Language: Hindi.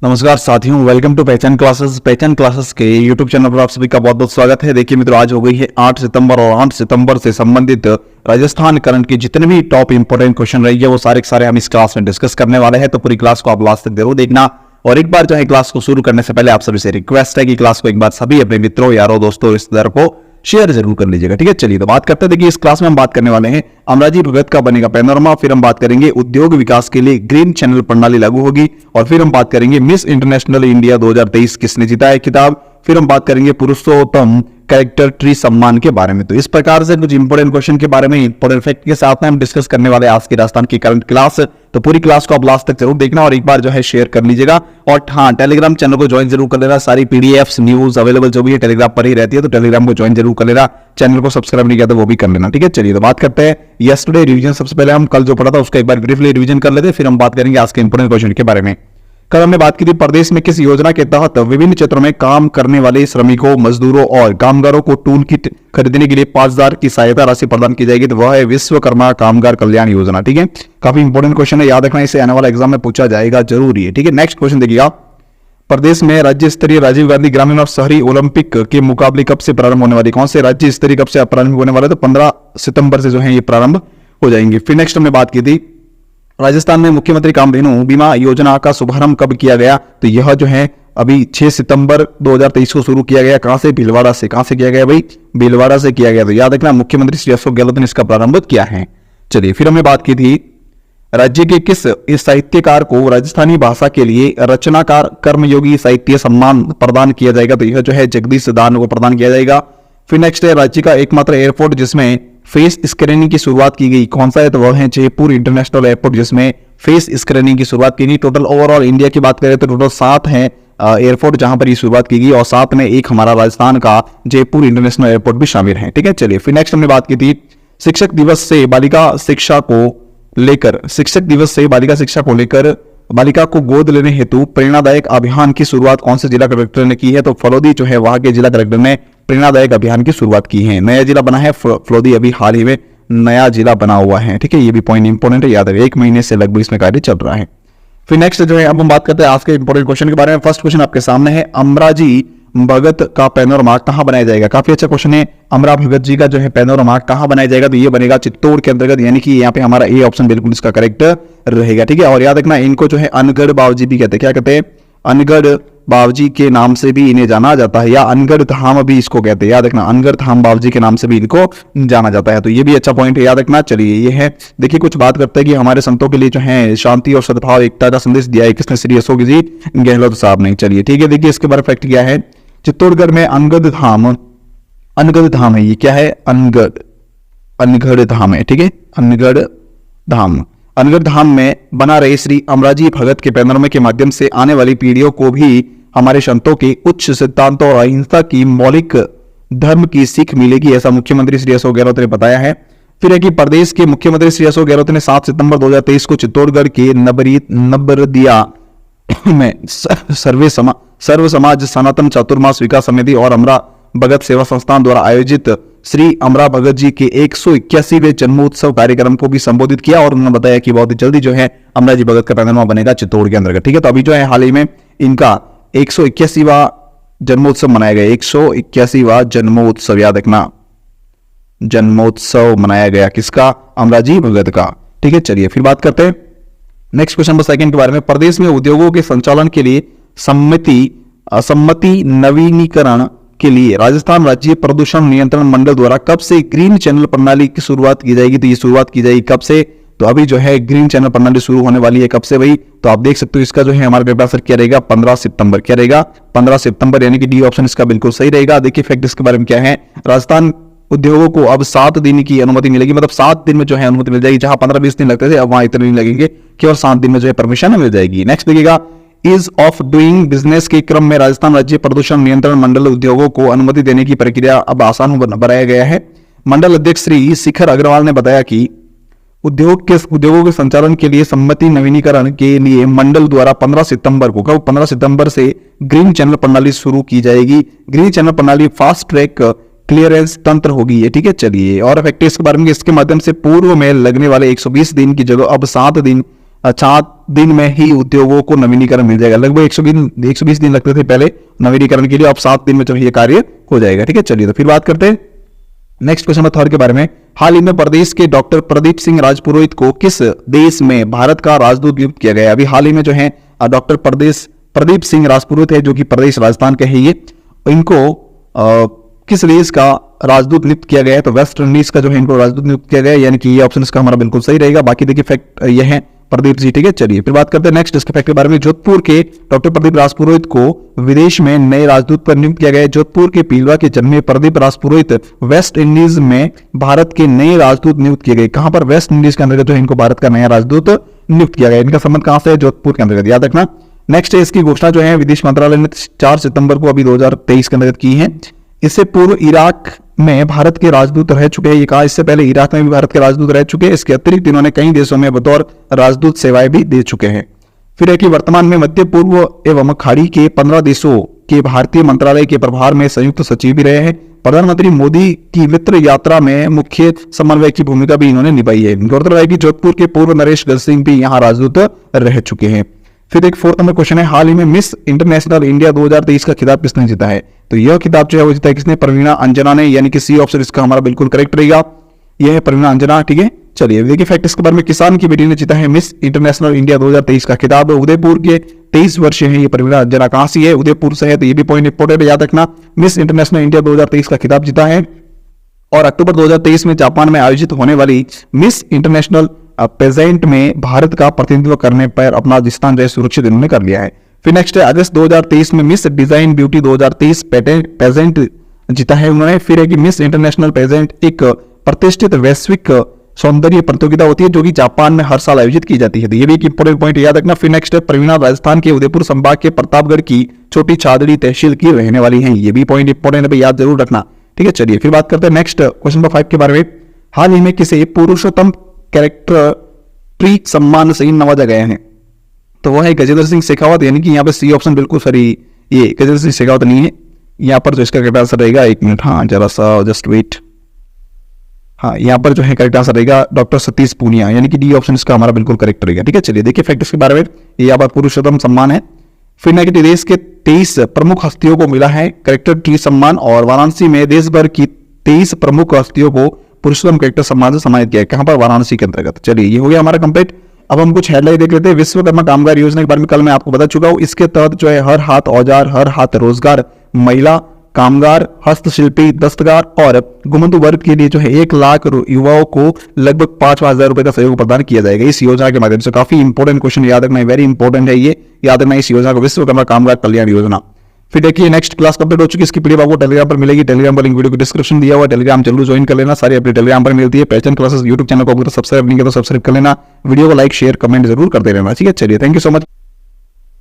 नमस्कार साथियों, वेलकम टू पहचान क्लासेस। पहचान क्लासेस के यूट्यूब चैनल पर आप सभी का बहुत बहुत स्वागत है। देखिए मित्रों, आज हो गई है 8 सितंबर और 8 सितंबर से संबंधित राजस्थान करंट के जितने भी टॉप इंपोर्टेंट क्वेश्चन रहेंगे वो सारे के सारे हम इस क्लास में डिस्कस करने वाले हैं। तो पूरी क्लास को आप लास्ट तक जरूर देखना। और एक बार जो है क्लास को शुरू करने से पहले आप सभी से रिक्वेस्ट है कि क्लास को एक बार सभी अपने मित्रों, यारों, दोस्तों, रिश्तेदारों को शेयर जरूर कर लीजिएगा। ठीक है, चलिए तो बात करते हैं। देखिए इस क्लास में हम बात करने वाले हैं अमराजी भगत का बनेगा पैनोरमा, फिर हम बात करेंगे उद्योग विकास के लिए ग्रीन चैनल प्रणाली लागू होगी, और फिर हम बात करेंगे मिस इंटरनेशनल इंडिया 2023 किसने जीता है खिताब, फिर हम बात करेंगे पुरुषोत्तम कैरेक्टर ट्री सम्मान के बारे में। तो इस प्रकार से कुछ इंपोर्टेंट क्वेश्चन के बारे में इंपोर्टेंट फैक्ट के साथ में हम डिस्कस करने वाले आज की राजस्थान की करंट क्लास। तो पूरी क्लास को आप लास्ट तक जरूर देखना और एक बार जो है शेयर कर लीजिएगा। और हाँ, टेलीग्राम चैनल को ज्वाइन जरूर कर लेना। सारी पीडीएफ्स, न्यूज अवेलेबल जो भी है टेलीग्राम पर ही रहती है, तो टेलीग्राम को ज्वाइन जरूर कर लेना। चैनल को सब्सक्राइब नहीं किया तो वो भी कर लेना। ठीक है, चलिए तो बात करते हैं यस्टरडे रिवीजन। सबसे पहले हम कल जो पढ़ा था उसका एक बार ब्रीफली रिवीजन कर लेते हैं, फिर हम बात करेंगे आज के इंपोर्टेंट क्वेश्चन के बारे में। कल हमने बात की थी प्रदेश में किस योजना के तहत विभिन्न क्षेत्रों में काम करने वाले श्रमिकों, मजदूरों और कामगारों को टूल किट खरीदने के लिए 5,000 की सहायता राशि प्रदान की जाएगी। तो वह है विश्वकर्मा कामगार कल्याण योजना। ठीक है, काफी इंपोर्टेंट क्वेश्चन है, याद रखना, इसे आने वाला एग्जाम में पूछा जाएगा जरूरी है। ठीक है, नेक्स्ट क्वेश्चन देखिएगा। प्रदेश में राज्य स्तरीय राजीव गांधी ग्रामीण और शहरी ओलंपिक के मुकाबले कब से प्रारंभ होने वाले? कौन से राज्य स्तरीय कब से प्रारंभ होने वाले? तो 15 सितंबर से जो है ये प्रारंभ हो जाएंगे। फिर नेक्स्ट हमने बात की थी राजस्थान में मुख्यमंत्री कामधेनु बीमा योजना का शुभारंभ कब किया गया? तो यह जो है अभी 6 सितंबर 2023 को शुरू किया गया। कहां से? भीलवाड़ा से। कहां से किया गया भाई? भीलवाड़ा से किया गया। तो याद रखना, मुख्यमंत्री श्री अशोक गहलोत ने इसका प्रारंभ किया है। चलिए, फिर हमने बात की थी राज्य के किस साहित्यकार को राजस्थानी भाषा के लिए रचनाकार कर्मयोगी साहित्य सम्मान प्रदान किया जाएगा? तो यह जो है जगदीश दान को प्रदान किया जाएगा। फिर नेक्स्ट है राज्य का एकमात्र एयरपोर्ट जिसमें फेस स्क्रीनिंग की शुरुआत की गई, कौन सा है? तो वह है जयपुर इंटरनेशनल एयरपोर्ट जिसमें फेस स्क्रीनिंग की शुरुआत की गई। टोटल ओवरऑल इंडिया की बात करें तो टोटल 7 है एयरपोर्ट जहां पर ये शुरुआत की गई, और 7 में एक हमारा राजस्थान का जयपुर इंटरनेशनल एयरपोर्ट भी शामिल है। ठीक है, चलिए फिर नेक्स्ट हमने बात की थी शिक्षक दिवस से बालिका शिक्षा को लेकर बालिका को गोद लेने हेतु प्रेरणादायक अभियान की शुरुआत कौन से जिला कलेक्टर ने की है? तो फलोदी जो है वहां के जिला कलेक्टर ने प्रेरणादायक अभियान की शुरुआत की है। नया जिला बना है फलोदी, अभी हाल ही में नया जिला बना हुआ है। ठीक है, ये भी पॉइंट इंपोर्टेंट है, याद रखिए। 1 महीने से लगभग इसमें कार्य चल रहा है। फिर नेक्स्ट जो है अब हम बात करते हैं आज के इंपोर्टेंट क्वेश्चन के बारे में। फर्स्ट क्वेश्चन आपके सामने है, अमराजी भगत का पैनोरमा कहां बनाया जाएगा? काफी अच्छा क्वेश्चन है। अमरा भगत जी का जो है पैनोरमा कहां बनाया जाएगा? तो ये बनेगा चित्तौड़ के अंतर्गत, यानी कि यहाँ पे हमारा ए ऑप्शन बिल्कुल इसका करेक्ट रहेगा। ठीक है, और याद रखना इनको जो है अनगढ़ बावजी भी कहते हैं। क्या कहते हैं? अनगढ़ बावजी के नाम से भी इन्हें जाना जाता है, या अनगढ़ धाम भी इसको कहते हैं। याद रखना, अनगढ़ धाम बावजी के नाम से भी इनको जाना जाता है। तो ये भी अच्छा पॉइंट है, याद रखना। चलिए, ये है, देखिए कुछ बात करते हैं कि हमारे संतों के लिए जो है शांति और सद्भाव एकता का संदेश दिया है किसने? श्री अशोक जी गहलोत साहब ने। चलिए ठीक है, देखिए इसके बारे में फैक्ट क्या है। चित्तौड़गढ़ में अनगढ़ धाम है। ये क्या है? अनगढ़ धाम है। ठीक है, अनगढ़ धाम में बना रहे श्री अमराजी भगत के पैनोरमा के माध्यम से आने वाली पीढ़ियों को भी हमारे संतों के उच्च सिद्धांतों और अहिंसा की मौलिक धर्म की सीख मिलेगी, ऐसा मुख्यमंत्री श्री अशोक गहलोत ने बताया है। फिर है कि प्रदेश के मुख्यमंत्री श्री अशोक गहलोत ने 7 सितंबर 2023 को चित्तौड़गढ़ के नबरदिया में सर्व समाज सनातन चातुर्मास विकास समिति और अमरा भगत सेवा संस्थान द्वारा आयोजित श्री अमरा भगत जी के 181वें जन्मोत्सव कार्यक्रम को भी संबोधित किया, और उन्होंने बताया कि बहुत ही जल्दी जो है अमरा जी भगत का पैनोरमा बनेगा चित्तौड़ के अंतर्गत। ठीक है, तो अभी जो है हाल ही में इनका 181वां जन्मोत्सव मनाया गया। 181वां जन्मोत्सव, याद रखना, जन्मोत्सव मनाया गया किसका? अमराजी भगत का। ठीक है, चलिए फिर बात करते हैं नेक्स्ट क्वेश्चन नंबर 2 के बारे में। प्रदेश में उद्योगों के संचालन के लिए सम्मति नवीनीकरण के लिए राजस्थान राज्य प्रदूषण नियंत्रण मंडल द्वारा कब से ग्रीन चैनल प्रणाली की शुरुआत की जाएगी? तो ये शुरुआत की जाएगी कब से? तो अभी जो है ग्रीन चैनल प्रणाली शुरू होने वाली है। कब से भाई? तो आप देख सकते हो इसका जो है हमारा पेपर आंसर क्या रहेगा? 15 सितंबर। क्या रहेगा? 15 सितंबर, यानी कि डी ऑप्शन इसका बिल्कुल सही रहेगा। देखिए फैक्ट इसके बारे में क्या है। राजस्थान उद्योगों को अब 7 दिन की अनुमति मिलेगी, मतलब 7 दिन में जो है अनुमति मिल जाएगी। जहां 15-20 दिन लगते थे, अब वहां इतने दिन लगेंगे, केवल 7 दिन में जो है परमिशन मिल जाएगी। नेक्स्ट देखिएगा, ईज ऑफ डूइंग बिजनेस के क्रम में राजस्थान राज्य प्रदूषण नियंत्रण मंडल उद्योगों को अनुमति देने की प्रक्रिया अब आसान बनाया गया है। मंडल अध्यक्ष श्री शिखर अग्रवाल ने बताया कि उद्योगों के संचालन के लिए सम्मति नवीनीकरण के लिए मंडल द्वारा 15 सितंबर को, कब? 15 सितंबर से ग्रीन चैनल प्रणाली शुरू की जाएगी। ग्रीन चैनल प्रणाली फास्ट ट्रैक क्लियरेंस तंत्र होगी ये। ठीक है, चलिए और फैक्ट इसके बारे में, इसके माध्यम से पूर्व में लगने वाले 120 दिन की जगह अब 7 दिन 7 दिन में ही उद्योगों को नवीनीकरण मिल जाएगा। लगभग 120 दिन लगते थे पहले नवीनीकरण के लिए, अब 7 दिन में जो है ये कार्य हो जाएगा। ठीक है, चलिए तो फिर बात करते हैं नेक्स्ट क्वेश्चन नंबर 3 के बारे में। हाल ही में प्रदेश के डॉक्टर प्रदीप सिंह राजपुरोहित को किस देश में भारत का राजदूत नियुक्त किया गया? अभी हाल ही में जो है डॉक्टर प्रदीप सिंह राजपुरोहित है, जो कि प्रदेश राजस्थान के है, ये इनको किस देश का राजदूत नियुक्त किया गया है? तो वेस्ट इंडीज का जो है इनको राजदूत नियुक्त किया गया है, यानी कि ये ऑप्शन इसका हमारा बिल्कुल सही रहेगा। बाकी देखिए फैक्ट ये है प्रदीप जी। ठीक है, चलिए फिर बात करते हैं नेक्स्ट इसके फैक्ट के बारे में। जोधपुर के डॉक्टर प्रदीप राजपुरोहित को विदेश में नए राजदूत पर नियुक्त किया गया है। जोधपुर के पीलवा के जन्मे प्रदीप राजपुरोहित वेस्ट इंडीज में भारत के नए राजदूत नियुक्त किए गए। कहां पर? वेस्ट इंडीज के अंतर्गत जो है इनको भारत का नया राजदूत नियुक्त किया गया। इनका संबंध कहां से है? जोधपुर के अंतर्गत, याद रखना। नेक्स्ट है इसकी घोषणा जो है विदेश मंत्रालय ने 4 सितंबर को अभी 2023 के अंतर्गत की है। इससे पूर्व इराक में भारत के राजदूत रह चुके हैं, ये कहा। इससे पहले इराक में भी भारत के राजदूत रह चुके हैं। इसके अतिरिक्त इन्होंने कई देशों में बतौर राजदूत सेवाएं भी दे चुके हैं। फिर है कि वर्तमान में मध्य पूर्व एवं खाड़ी के 15 देशों के भारतीय मंत्रालय के प्रभार में संयुक्त सचिव भी रहे हैं। प्रधानमंत्री मोदी की मित्र यात्रा में मुख्य समन्वय की भूमिका भी इन्होंने निभाई है। गौरतलब है कि जोधपुर के पूर्व नरेश गज सिंह भी यहाँ राजदूत रह चुके हैं। फिर एक 4th नंबर क्वेश्चन है, हाल ही में मिस इंटरनेशनल इंडिया 2023 का खिताब किसने जीता है? तो यह खिताब जो है वो जीता है किसने? प्रवीणा अंजना ने, यानी कि सी ऑप्शन इसका हमारा बिल्कुल करेक्ट रहेगा। यह है प्रवीणा अंजना। ठीक है, चलिए देखिए फैक्ट इसके बारे में। किसान की बेटी ने जीता है मिस इंटरनेशनल इंडिया 2023 का खिताब। उदयपुर के 23 वर्षीय है ये प्रवीणा अंजना। कहां से है? उदयपुर से है, तो ये भी पॉइंट इंपोर्टेंट याद रखना। मिस इंटरनेशनल इंडिया 2023 का खिताब जीता है और अक्टूबर 2023 में जापान में आयोजित होने वाली मिस इंटरनेशनल पेजेंट में भारत का प्रतिनिधित्व करने पर अपना स्थान जो सुरक्षित इन्होंने कर लिया है। फिर नेक्स्ट है अगस्त 2023 में मिस डिजाइन ब्यूटी 2023 पेजेंट जीता है उन्होंने। फिर है कि मिस इंटरनेशनल पेजेंट एक प्रतिष्ठित वैश्विक सौंदर्य प्रतियोगिता होती है जो कि जापान में हर साल आयोजित की जाती है, तो ये भी एक इंपोर्टेंट पॉइंट याद रखना। फिर नेक्स्ट है प्रवीणा राजस्थान के उदयपुर संभाग के प्रतापगढ़ की छोटी छादड़ी तहसील की रहने वाली है, ये भी पॉइंट इंपोर्टेंट है, याद जरूर रखना। ठीक है, चलिए फिर बात करते हैं नेक्स्ट क्वेश्चन नंबर 5 के बारे में। हाल ही में किसे पुरुषोत्तम कैरेक्टर ट्री सम्मान से नवाजा गया है? तो वह है गजेंद्र सिंह शेखावत, यानी कि यहाँ पे सी ऑप्शन बिल्कुल सही। ये गजेंद्र सिंह शेखावत नहीं है यहाँ पर, जो इसका करेक्ट आंसर रहेगा, 1 मिनट, हाँ जरा सा जस्ट वेट, हाँ यहाँ पर जो है करेक्ट आंसर रहेगा डॉक्टर सतीश पूनिया, यानी कि डी ऑप्शन इसका हमारा बिल्कुल करेक्ट रहेगा। ठीक है, चलिए देखिए फैक्ट इसके बारे में। ये यहाँ पर पुरुषोत्तम सम्मान है। फिर नेक्स्ट देश के 23 प्रमुख हस्तियों को मिला है करेक्टर ट्री सम्मान, और वाराणसी में देश भर की 23 प्रमुख हस्तियों को पुरुषोत्तम करेक्टर सम्मान से सम्मानित किया है। कहां पर? वाराणसी के अंतर्गत। चलिए ये हो गया हमारा कंप्लीट। अब हम कुछ हेडलाइन देख लेते हैं। विश्वकर्मा कामगार योजना के बारे में कल मैं आपको बता चुका हूं। इसके तहत जो है हर हाथ औजार, हर हाथ रोजगार, महिला कामगार, हस्तशिल्पी, दस्तकार और गुमंतु वर्ग के लिए जो है 1 लाख युवाओं को लगभग 5,000 रुपए का सहयोग प्रदान किया जाएगा इस योजना के माध्यम से। काफी इंपोर्टेंट क्वेश्चन याद रखना है, वेरी इंपोर्टेंट है ये, याद रखना इस योजना को, विश्वकर्मा कामगार कल्याण योजना। फिर देखिए नेक्स्ट क्लास कंप्लीट हो चुकी है, इसकी पीडीएफ आपको टेलीग्राम पर मिलेगी। टेलीग्राम पर लिंक वीडियो को डिस्क्रिप्शन दिया हुआ है, टेलीग्राम जरूर ज्वाइन कर लेना, सारी अपडेट टेलीग्राम पर मिलती है। पहचान क्लासेस यूट्यूब चैनल को अगर सब्सक्राइब नहीं किया तो सब्सक्राइब कर लेना, वीडियो को लाइक शेयर कमेंट जरूर करते रहना। ठीक है, चलिए थैंक यू सो मच।